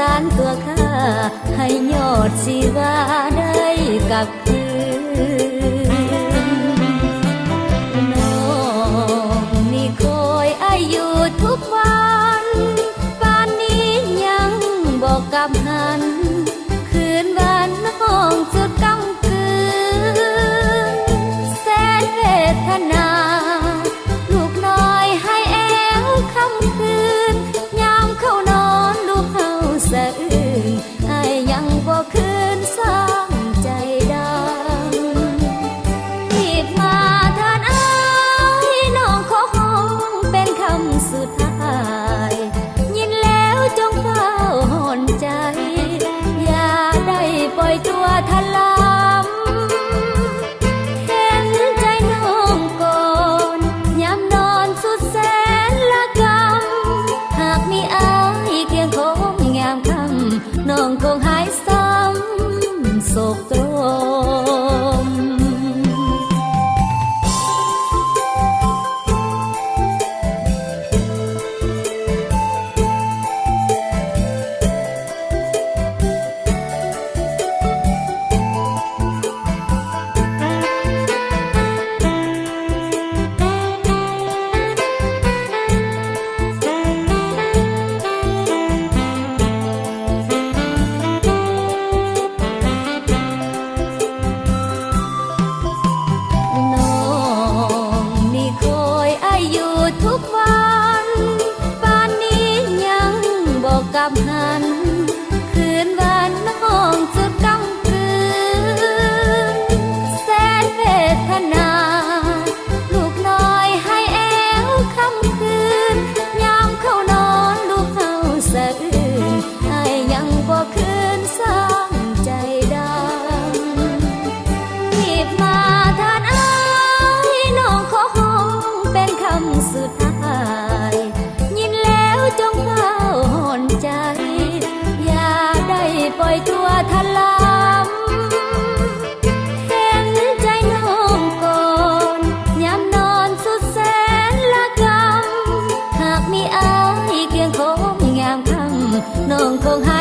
ารตัวข้าให้ยอดชีวาได้กลับคืนน้องนี่คอยอายุทุกวันป่านนี้ยังบอกกลับหันคืนวันน้องสุดกำกืนแสนเวทนาลูกน้อยให้แอวคำคืนยามเข้านอนลูกเฮาสะอื้นอ้ายยังบ่คืนสร้างใจดังรีบมาเถิดอ้ายน้องขอห้องเป็นคำสุดท้ายยินแล้วจงเฝ้าหอนใจอย่าได้ปล่อยตัวทะลำเห็นใจน้องก่อนยามนอนสุดแสนละกำหากมีอ้ายเคียงคงยามค่ำน้องคงหายซ้ำโศกตรมทุกวันป่านนี้ยังบอกกับหันคืนวันน้องสุดกำกืนแสนเวทนาลูกน้อยให้แอวคำคืนยามเข้านอนลูกเฮาสะอื้นอ้ายยังบ่คืนสร้างใจดังรีบมาเถิดอ้ายน้องขอห้องเป็นคำสุดท้ายยินแล้วจงเฝ้าหอนใจอย่าได้ปล่อยตัวทะลำเห็นใจน้องก่อนยามนอนสุดแสนละกำหากมีอ้ายเคียงคงยามค่ำน้องคงหาย